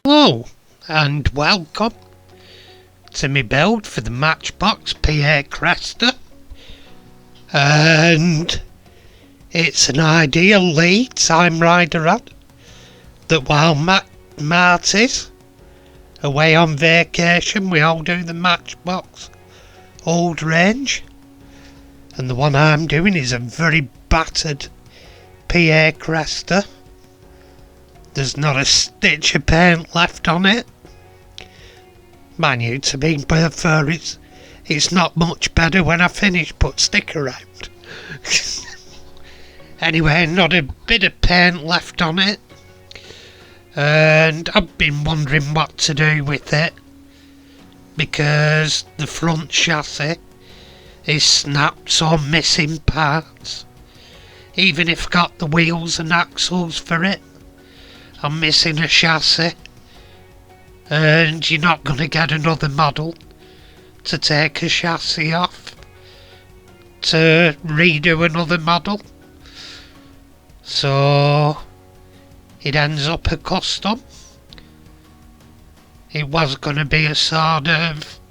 Hello and welcome to my build for the Matchbox P Cresta, and it's an ideal lead time rider on that while Marty's away on vacation we all do the Matchbox old range, and the one I'm doing is a very battered PA Cresta. There's not a stitch of paint left on it. Mind you, to be fair, it's not much better when I finish, but stick around. Anyway, not a bit of paint left on it, and I've been wondering what to do with it because the front chassis is snapped, so missing parts. Even if I've got the wheels and axles for it, I'm missing a chassis, and you're not going to get another model to take a chassis off to redo another model, so it ends up a custom. It was going to be a sort of,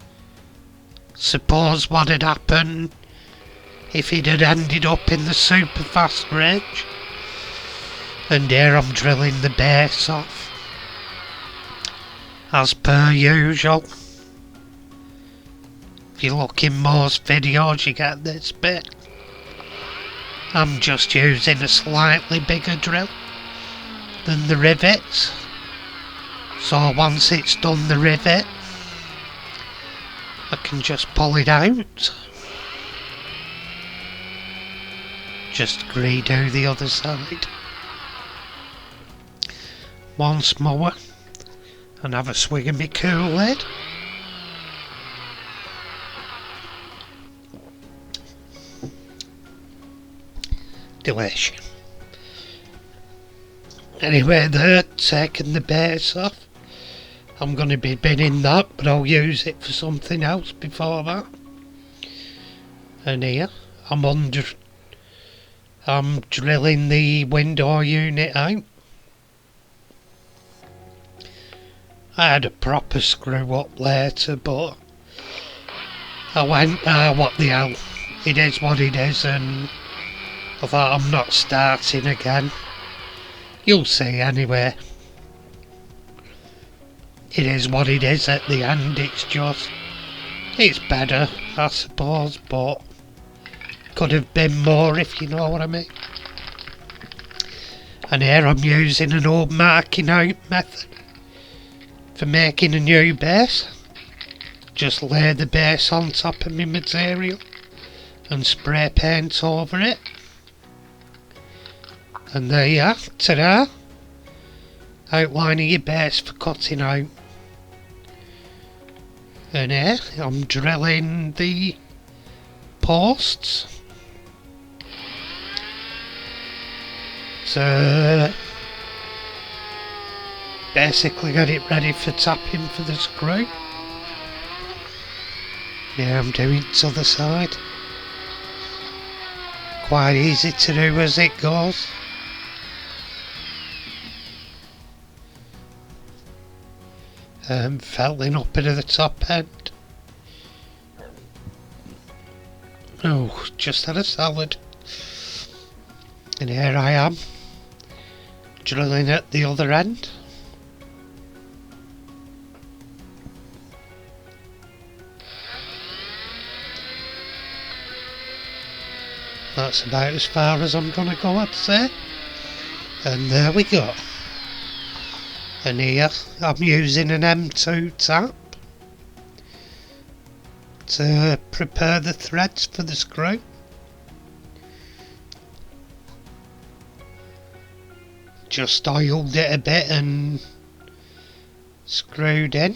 suppose what had happened if it had ended up in the super fast range. And here I'm drilling the base off, as per usual. If you look in most videos you get this bit. I'm just using a slightly bigger drill than the rivets, so once it's done the rivet I can just pull it out. Just redo the other side once more and have a swig of my Kool-Aid. Delicious. Anyway, they're taking the base off. I'm going to be binning that, but I'll use it for something else before that. And here I'm drilling the window unit out. I had a proper screw up later, but I went, what the hell, it is what it is, and I thought I'm not starting again. You'll see anyway. It is what it is at the end, it's better, I suppose, but could have been more, if you know what I mean. And here I'm using an old marking out method for making a new base. Just lay the base on top of my material and spray paint over it, and there you are, ta-da! Outline of your base for cutting out. And here I'm drilling the posts to basically get it ready for tapping for the screw. Yeah, I'm doing it to the side. Quite easy to do as it goes. Felling up into the top end. Oh, just had a salad. And here I am, drilling at the other end. That's about as far as I'm gonna go, I'd say. And there we go. And here I'm using an M2 tap to prepare the threads for the screw. Just oiled it a bit and screwed in.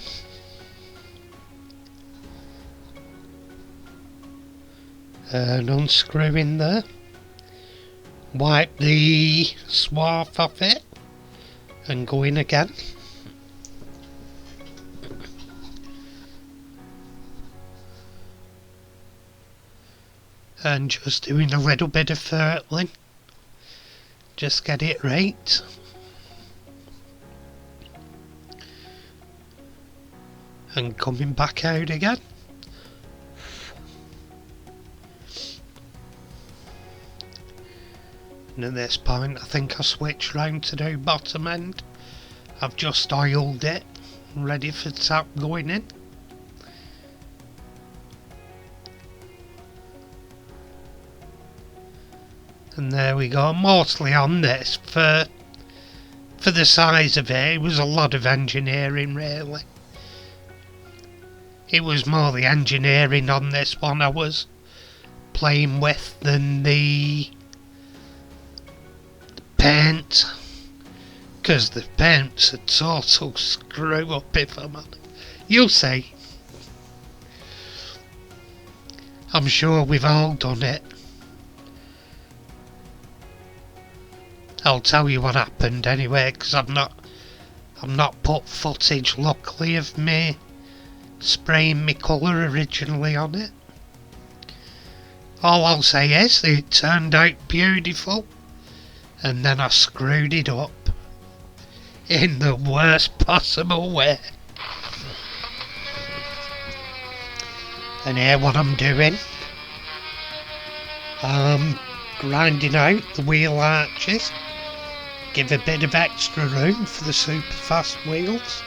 And unscrewing there. Wipe the swarf off it and go in again. And just doing a little bit of fertling. Just get it right. and coming back out again. And at this point I think I switched round to do bottom end. I've just oiled it, ready for tap going in. And there we go, mostly on this, for the size of it was a lot of engineering really. It was more the engineering on this one I was playing with than the paint, because the paint's a total screw up if I'm honest. You'll see. I'm sure we've all done it. I'll tell you what happened anyway, because I've not put footage luckily of me spraying my colour originally on it. All I'll say is it turned out beautiful, and then I screwed it up in the worst possible way. And here what I'm doing, I'm grinding out the wheel arches, give a bit of extra room for the super fast wheels.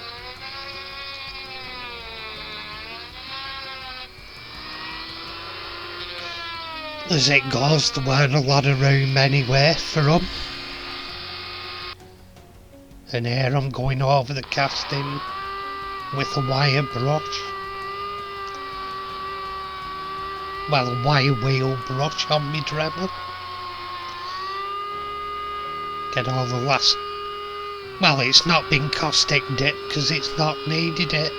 As it goes, there weren't a lot of room anyway for them. And here I'm going over the casting with a wire brush. Well, a wire wheel brush on my Dremel. Get all the last... Well, it's not been caustic dipped because it's not needed it.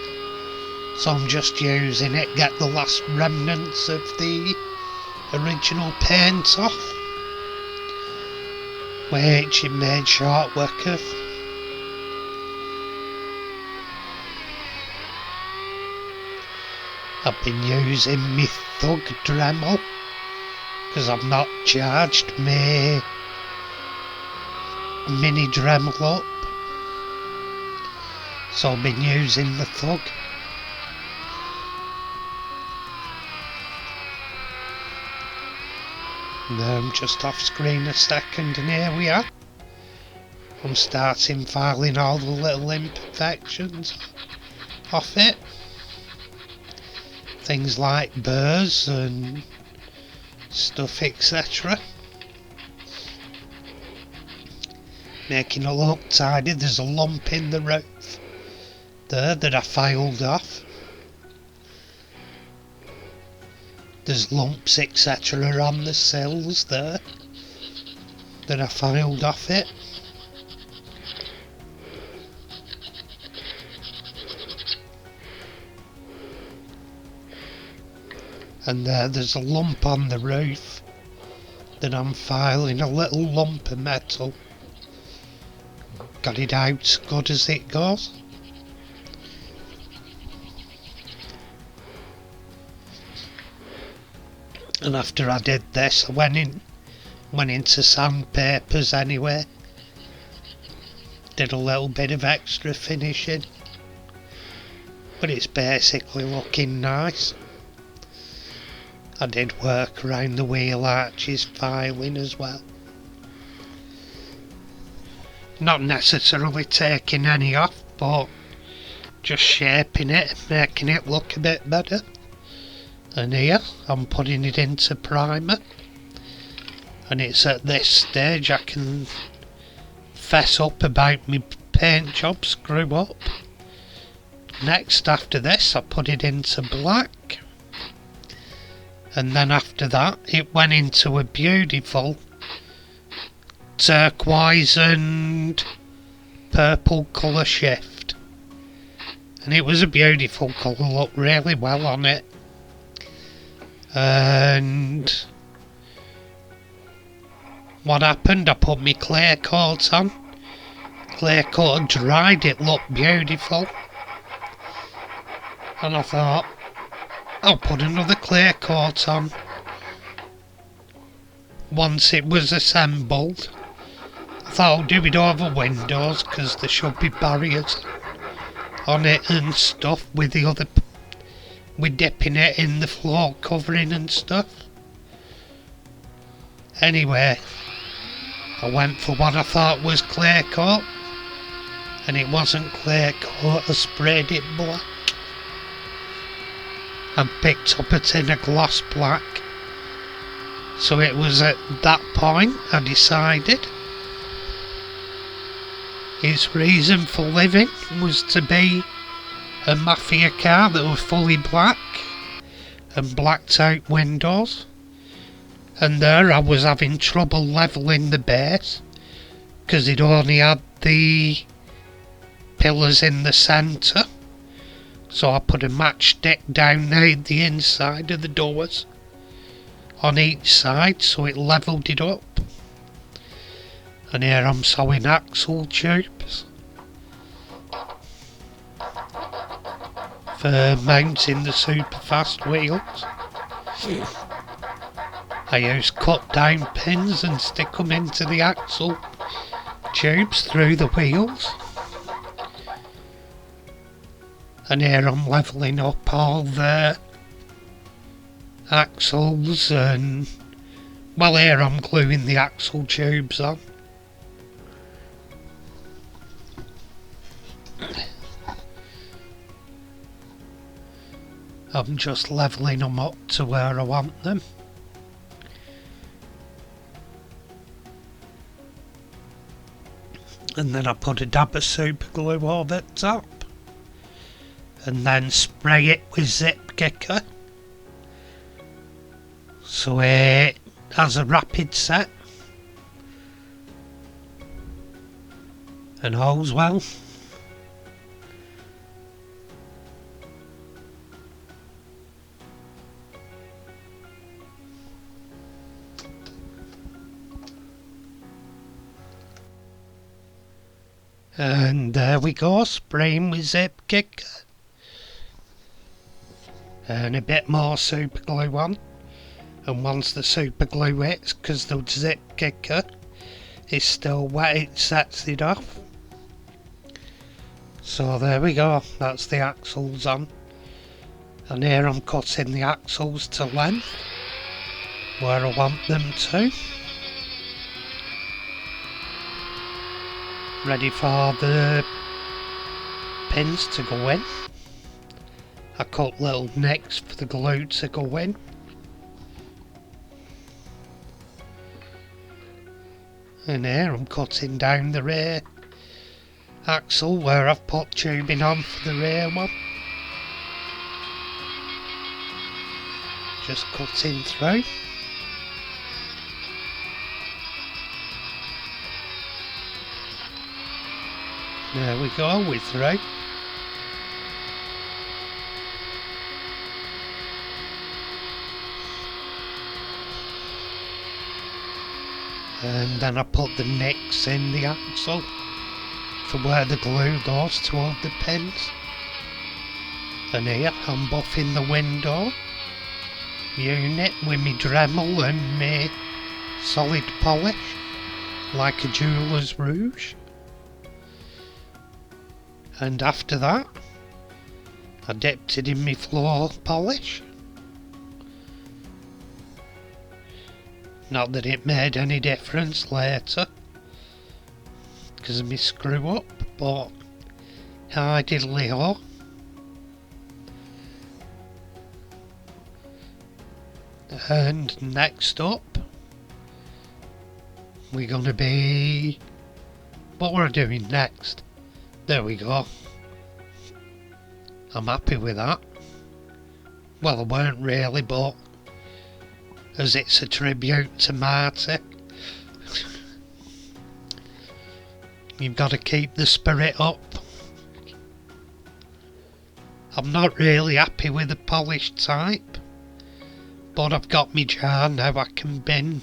So I'm just using it, get the last remnants of the original paint off, which it made short work of. I've been using my Thug Dremel because I've not charged my mini Dremel up, so I've been using the Thug. Now I'm just off screen a second, and here we are. I'm starting filing all the little imperfections off it. Things like burrs and stuff, etc. Making it look tidy. There's a lump in the roof there that I filed off. There's lumps, etc. on the sills there that I filed off it. And there's a lump on the roof that I'm filing, a little lump of metal. Got it out as good as it goes. And after I did this, I went into sandpapers anyway. Did a little bit of extra finishing, but it's basically looking nice. I did work around the wheel arches filing as well. Not necessarily taking any off, but just shaping it and making it look a bit better. And here I'm putting it into primer, and it's at this stage I can fess up about my paint job, screw up. Next, after this, I put it into black, and then after that it went into a beautiful turquoise and purple colour shift, and it was a beautiful colour, looked really well on it. And what happened, I put my clear coat on. Clear coat dried, it looked beautiful, and I thought I'll put another clear coat on. Once it was assembled, I thought I'll do it over windows because there should be barriers on it and stuff with the other, with dipping it in the floor covering and stuff. Anyway, I went for what I thought was clear coat, and it wasn't clear coat. I sprayed it black and picked up a tin of gloss black. So it was at that point I decided its reason for living was to be a mafia car that was fully black and blacked out windows. And there I was having trouble levelling the base because it only had the pillars in the centre. So I put a matchstick down the inside of the doors on each side so it levelled it up. And here I'm sewing axle tubes for mounting the super fast wheels. I use cut down pins and stick them into the axle tubes through the wheels. And here I'm levelling up all the axles and, well, here I'm gluing the axle tubes on. I'm just levelling them up to where I want them. And then I put a dab of super glue over the top. And then spray it with zip kicker. So it has a rapid set. And all's well. And there we go, spraying with zip kicker. And a bit more super glue on. And once the super glue hits, because the zip kicker is still wet, it sets it off. So there we go, that's the axles on. And here I'm cutting the axles to length, where I want them to. Ready for the pins to go in. I cut little nicks for the glue to go in. And here I'm cutting down the rear axle where I've put tubing on for the rear one. Just cutting through. There we go, we're through. And then I put the nicks in the axle for where the glue goes to hold the pins. And here I'm buffing the window unit with my Dremel and my solid polish like a jeweller's rouge. And after that I dipped it in my floor polish. Not that it made any difference later because of my screw up, but hi diddly ho. And next up we're gonna be, what we're doing next. There we go. I'm happy with that. Well, I weren't really, but as it's a tribute to Marty, you've got to keep the spirit up. I'm not really happy with the polished type, but I've got my jar now. I can bin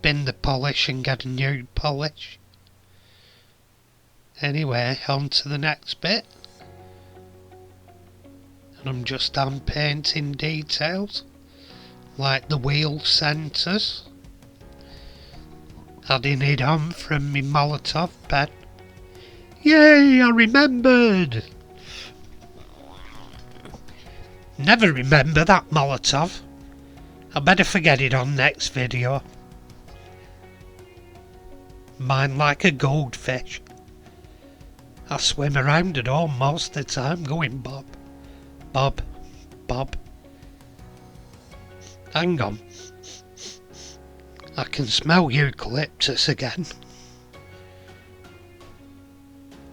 the polish and get a new polish. Anyway, on to the next bit. And I'm just hand painting details like the wheel centres, adding it on from my Molotov pen. Yay, I remembered! Never remember that Molotov. I better forget it on next video. Mine like a goldfish. I swim around at home most of the time going Bob, Bob, Bob. Hang on. I can smell eucalyptus again.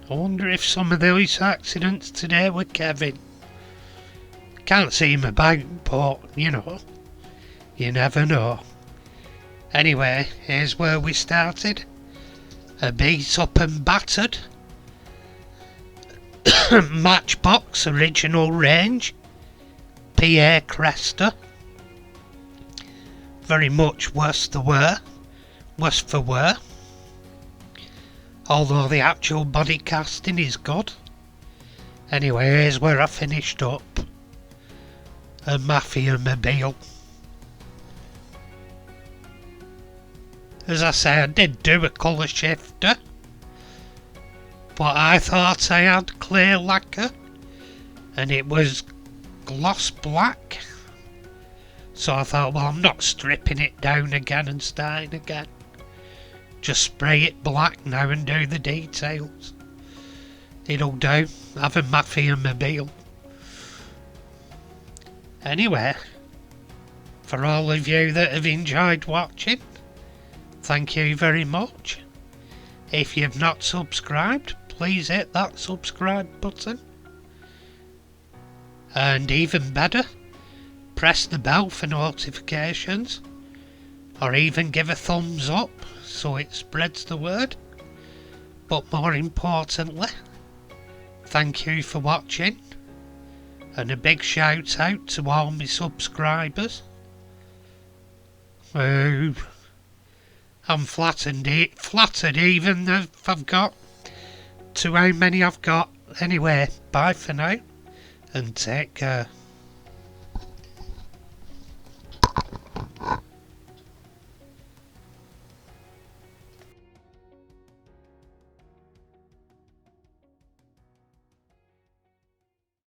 I wonder if some of those accidents today were Kevin. Can't see him about, but, you know, you never know. Anyway, here's where we started. A beat up and battered. Matchbox original range. PA Cresta. Very much worse for wear. Although the actual body casting is good. Anyway, here's where I finished up. A Mafia mobile. As I say, I did do a colour shifter, but I thought I had clear lacquer and it was gloss black, so I thought, well, I'm not stripping it down again and starting again, just spray it black now and do the details. It'll do. Have a Mafia mobile. Anyway, for all of you that have enjoyed watching, thank you very much. If you've not subscribed, please hit that subscribe button. And even better, press the bell for notifications, or even give a thumbs up so it spreads the word. But more importantly, thank you for watching, and a big shout out to all my subscribers. Oh, I'm flattered even if I've got to how many I've got. Anyway, bye for now and take care.